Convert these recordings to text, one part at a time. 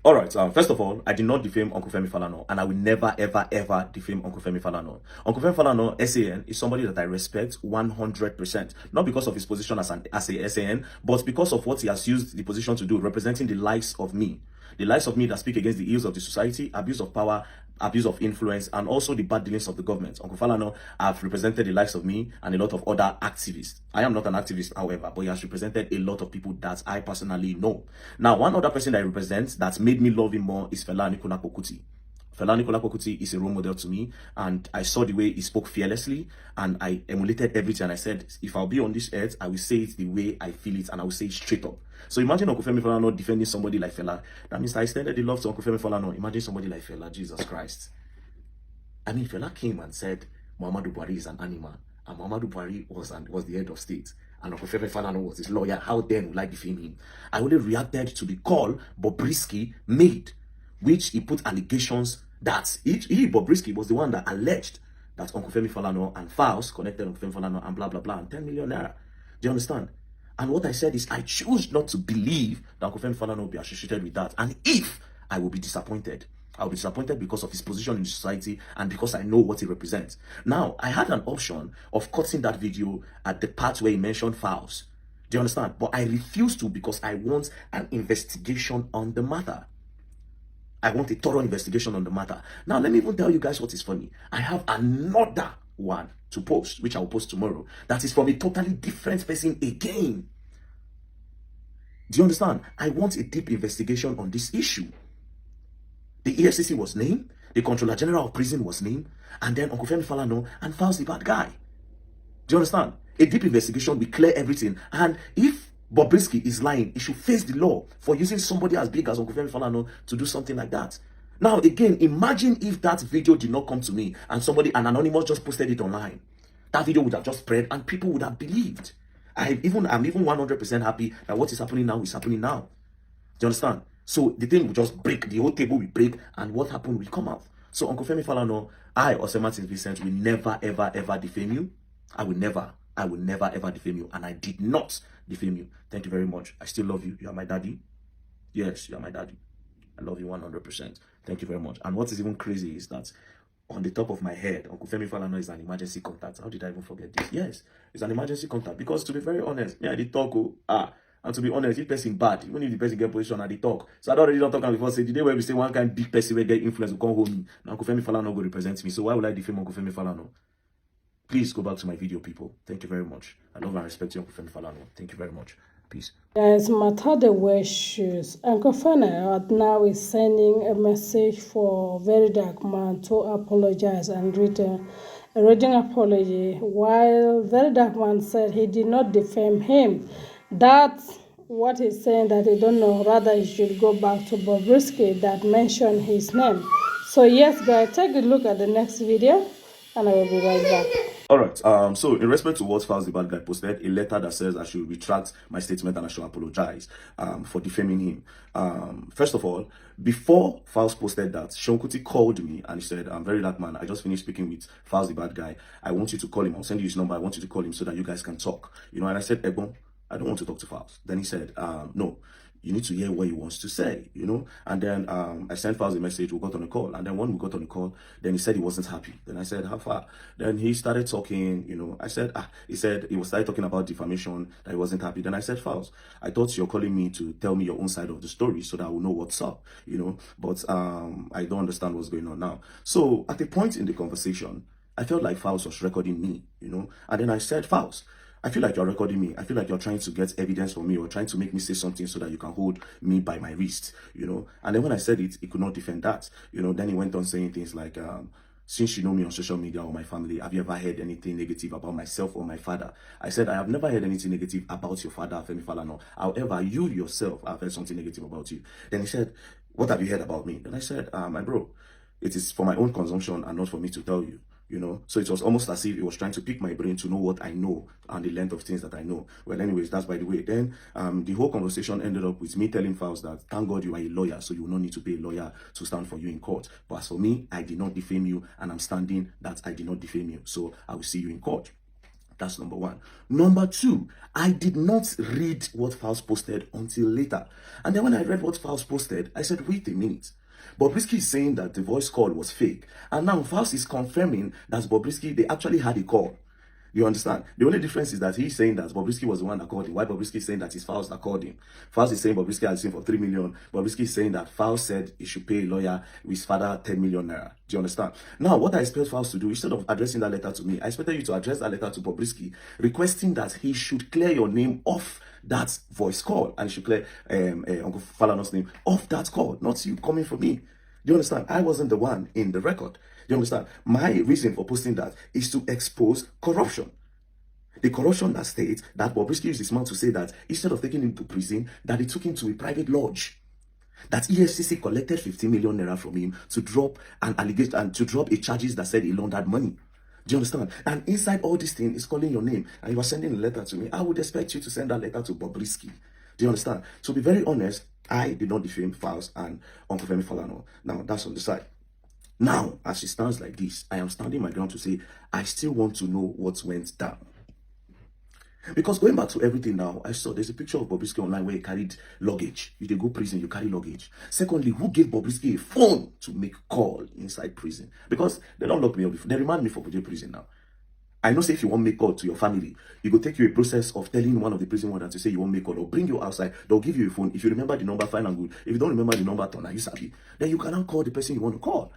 All right. First of all, I did not defame Uncle Femi Falana, and I will never, ever, ever defame Uncle Femi Falana. Uncle Femi Falana, SAN, is somebody that I respect 100%. Not because of his position as a SAN, but because of what he has used the position to do, representing the likes of me. The likes of me that speak against the ills of the society, abuse of power, abuse of influence, and also the bad dealings of the government. Uncle Falana have represented the likes of me and a lot of other activists. I am not an activist, however, but he has represented a lot of people that I personally know. Now, one other person that he represents that made me love him more is Fela Anikulapo Kuti. Fela Anikulapo Kuti is a role model to me, and I saw the way he spoke fearlessly, and I emulated everything. And I said, if I'll be on this earth, I will say it the way I feel it, and I will say it straight up. So imagine Uncle Femi Falana defending somebody like Fela. That means I extended the love to Uncle Femi Falana. Imagine somebody like Fela, Jesus Christ. I mean, Fela came and said Muhammadu Buhari is an animal, and Muhammadu Buhari was the head of state, and Uncle Femi Falana was his lawyer. How then would I defame him? I only reacted to the call Bobrisky made, which he put allegations that Bobrisky was the one that alleged that Uncle Femi Falana and Falz connected Uncle Femi Falana and blah blah blah and 10 million naira. Do you understand? And what I said is, I choose not to believe that Uncle Femi Falana will be associated with that. And if I will be disappointed, I'll be disappointed because of his position in the society and because I know what he represents. Now, I had an option of cutting that video at the part where he mentioned Falz. Do you understand? But I refuse to, because I want an investigation on the matter. I want a thorough investigation on the matter. Now, let me even tell you guys what is funny. I have another one to post, which I will post tomorrow, that is from a totally different person again. Do you understand? I want a deep investigation on this issue. The EFCC was named, the Controller General of Prison was named, and then Uncle Femi Falana and Falz the bad guy. Do you understand? A deep investigation will clear everything. And if Bobrisky is lying, he should face the law for using somebody as big as Uncle Femi Falana to do something like that. Now, again, imagine if that video did not come to me and an anonymous just posted it online. That video would have just spread and people would have believed. I'm even 100% happy that what is happening now is happening now. Do you understand? So the thing will just break, the whole table will break, and what happened will come out. So Uncle Femi Falana, I, Osema St. Vincent, will never, ever, ever defame you. I will never, ever defame you. And I did not defame you. Thank you very much. I still love you. You are my daddy. Yes, you are my daddy. I love you 100%. Thank you very much. And what is even crazy is that on the top of my head, Uncle Femi Falana is an emergency contact. How did I even forget this? Yes, it's an emergency contact. Because to be very honest, me, I did talk. And to be honest, if person bad, even if the person get position at the talk. So I don't already don't talk before. Say the day where we say one kind of big person will get influence will come home. Now Uncle Femi Falana go represent me. So why would I defame Uncle Femi Falana? Please go back to my video, people. Thank you very much. I love and respect you, Uncle Femi Falana. Thank you very much. Peace. Guys, matter the wear shoes. Uncle Femi now is sending a message for Very Dark Man to apologize and reading apology, while Very Dark Man said he did not defame him. That's what he's saying, that he don't know. Rather, he should go back to Bobrisky that mentioned his name. So yes, guys, take a look at the next video, and I will be right back. All right. So in respect to what Falz the bad guy posted, a letter that says I should retract my statement and I should apologize for defaming him. First of all, before Falz posted that, Seun Kuti called me and he said, Very Dark Man, I just finished speaking with Falz the bad guy. I want you to call him. I'll send you his number. I want you to call him so that you guys can talk. You know, and I said, Egbon, I don't want to talk to Falz. Then he said, no, you need to hear what he wants to say, you know. And then I sent Falz a message. We got on a call. And then when we got on the call, then he said he wasn't happy. Then I said, how far? Then he started talking, you know. I said, he started talking about defamation, that he wasn't happy. Then I said, Falz, I thought you're calling me to tell me your own side of the story so that I will know what's up, you know. But I don't understand what's going on now. So at a point in the conversation, I felt like Falz was recording me, you know. And then I said, Falz, I feel like you're recording me. I feel like you're trying to get evidence from me or trying to make me say something so that you can hold me by my wrist, you know. And then when I said it, he could not defend that, you know. Then he went on saying things like, since you know me on social media or my family, have you ever heard anything negative about myself or my father? I said, I have never heard anything negative about your father, Femi Falana. However, you yourself have heard something negative about you. Then he said, what have you heard about me? Then I said, my bro, it is for my own consumption and not for me to tell you. You know, so it was almost as if he was trying to pick my brain to know what I know and the length of things that I know. Well, anyways, that's by the way. Then the whole conversation ended up with me telling Falz that, thank God you are a lawyer, so you will not need to pay a lawyer to stand for you in court. But as for me, I did not defame you, and I'm standing that I did not defame you. So I will see you in court. That's number one. Number two, I did not read what Falz posted until later. And then when I read what Falz posted, I said, wait a minute. Bobrisky is saying that the voice call was fake. And now Falz is confirming that Bobrisky, they actually had a call. You understand? The only difference is that he's saying that Bobrisky was the one that called him. Why Bobrisky is saying that it's Falz that called him. Falz is saying Bobrisky has seen for 3 million. Bobrisky is saying that Falz said he should pay a lawyer with his father 10 million naira. Do you understand? Now, what I expect Falz to do, instead of addressing that letter to me, I expected you to address that letter to Bobrisky, requesting that he should clear your name off that voice call, and he should clear Uncle Falana's name off that call, not you coming for me. Do you understand? I wasn't the one in the record. You understand? My reason for posting that is to expose corruption. The corruption that states that Bobrisky used his mouth to say that instead of taking him to prison, that he took him to a private lodge. That EFCC collected 15 million naira from him to drop an allegation and to drop a charges that said he laundered money. Do you understand? And inside all this thing is calling your name, and you are sending a letter to me. I would expect you to send that letter to Bobrisky. Do you understand? To be very honest, I did not defame Falz and Uncle Femi Falana. Now, that's on the side. Now, as it stands like this, I am standing my ground to say, I still want to know what went down. Because going back to everything now, I saw there's a picture of Bobrisky online where he carried luggage. If they go prison, you carry luggage. Secondly, who gave Bobrisky a phone to make call inside prison? Because they don't lock me up before. They remand me for prison now. I know, say if you want to make call to your family, you go take you a process of telling one of the prison wardens to say you want to make call or bring you outside. They'll give you a phone. If you remember the number, fine and good. If you don't remember the number, turn you sabi. Then you cannot call the person you want to call.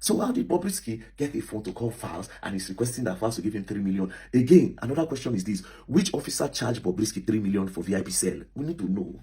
So how did Bobrisky get a phone to call Falz and he's requesting that Falz to give him 3 million? Again, another question is this. Which officer charged Bobrisky 3 million for VIP cell? We need to know.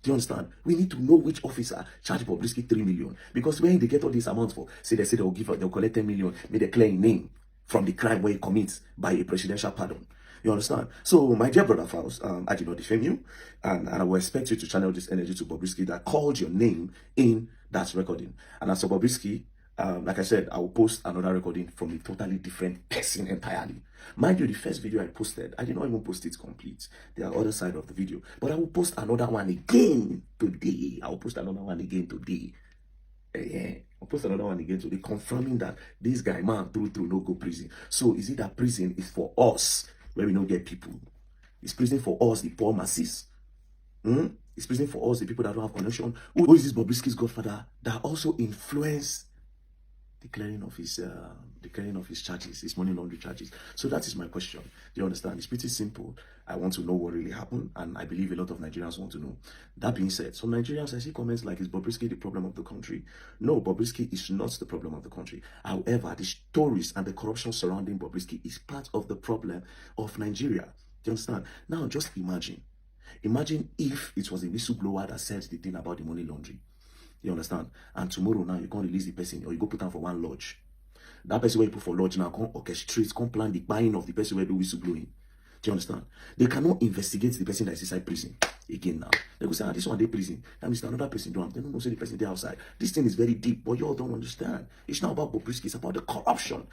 Do you understand? We need to know which officer charged Bobrisky 3 million. Because when they get all these amounts for, say they'll collect 10 million, may declare a name from the crime where he commits by a presidential pardon. You understand? So, my dear brother Falz, I did not defame you, and I will expect you to channel this energy to Bobrisky that called your name in that recording. And as for Bobrisky, like I said, I will post another recording from a totally different person entirely. Mind you, the first video I posted, I did not even post it complete. There are other side of the video. But I will post another one again today. I will post another one again today. Yeah, I'll post another one again today, confirming that this guy, man, through no go prison. So is it that prison is for us, where we don't get people? It's prison for us, the poor masses. It's prison for us, the people that don't have connection. Who is this Bobrisky's godfather that also influenced declaring of his charges, his money laundering charges? So that is my question. Do you understand? It's pretty simple. I want to know what really happened, and I believe a lot of Nigerians want to know. That being said, some Nigerians, I see comments like, is Bobrisky the problem of the country? No, Bobrisky is not the problem of the country. However, the stories and the corruption surrounding Bobrisky is part of the problem of Nigeria. Do you understand? Now, just imagine if it was a whistleblower that said the thing about the money laundering. You understand? And tomorrow now you can't release the person, or you go put down for one lodge. That person where you put for lodge now can't orchestrate, can't plan the buying of the person where do whistleblowing. Do you understand? They cannot investigate the person that is inside prison again now. They go say, this one they prison. That means another person don't have. They don't know say the person they outside. This thing is very deep, but you all don't understand. It's not about Bobrisky, it's about the corruption.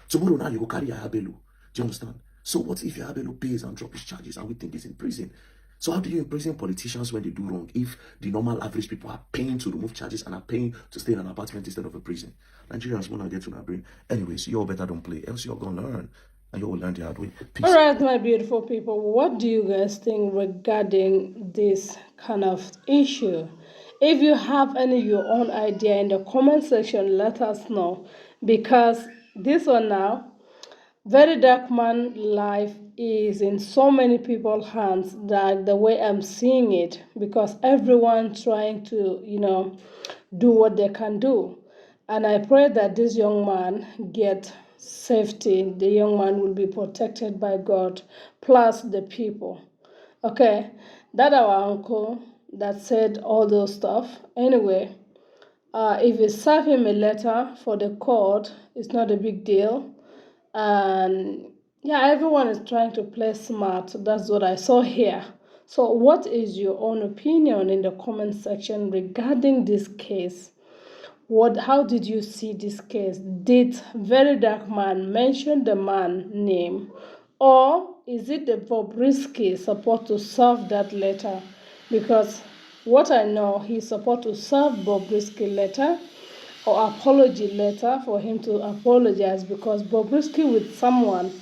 Tomorrow now you go carry Ayabelu. Do you understand? So what if Ayabelu pays and drop his charges and we think he's in prison? So how do you imprison politicians when they do wrong if the normal average people are paying to remove charges and are paying to stay in an apartment instead of a prison? Nigerians will not get to that brain. Anyways, you all better don't play, else you're going to learn. And you will learn the hard way. Peace. All right, my beautiful people, what do you guys think regarding this kind of issue? If you have any your own idea in the comment section, let us know. Because this one now, very dark man life is in so many people's hands, that the way I'm seeing it, because everyone trying to, do what they can do. And I pray that this young man get safety. The young man will be protected by God, plus the people. Okay, that our uncle that said all those stuff. Anyway, if you serve him a letter for the court, it's not a big deal. And yeah, everyone is trying to play smart. That's what I saw here. So what is your own opinion in the comment section regarding this case? How did you see this case? Did very dark man mention the man name, or is it the Bobrisky supposed to serve that letter? Because what I know, he's supposed to serve Bobrisky letter or apology letter for him to apologize, because Bobrisky with someone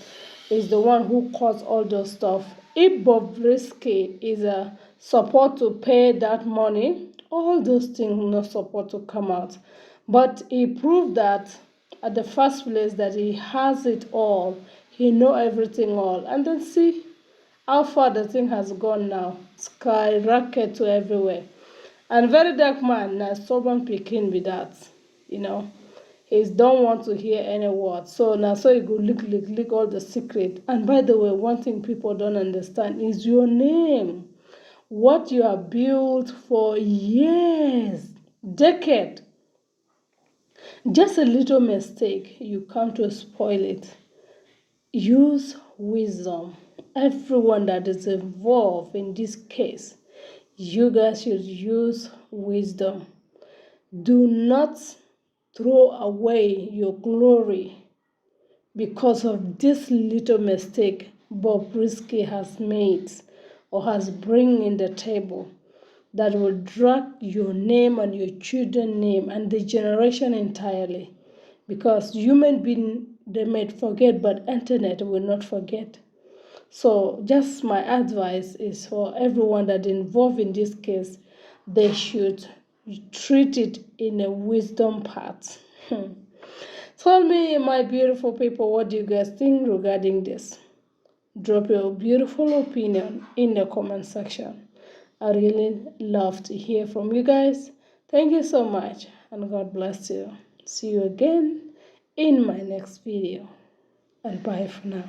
is the one who caused all those stuff. If Bobrisky is supposed to pay that money, all those things not supposed to come out. But he proved that at the first place that he has it all, he know everything all. And then see how far the thing has gone now. Skyrocket to everywhere. And very dark man, na stubborn pikin be that, you know. He don't want to hear any word. So now so he go lick all the secret. And by the way, one thing people don't understand is your name. What you have built for years, decade. Just a little mistake, you come to spoil it. Use wisdom. Everyone that is involved in this case, you guys should use wisdom. Do not throw away your glory because of this little mistake Bobrisky has made or has bring in the table that will drag your name and your children's name and the generation entirely. Because human being they may forget, but internet will not forget. So just my advice is for everyone that involved in this case, they should treat it in a wisdom part. Tell me, my beautiful people, what do you guys think regarding this? Drop your beautiful opinion in the comment section. I really love to hear from you guys. Thank you so much, and God bless you. See you again in my next video, and bye for now.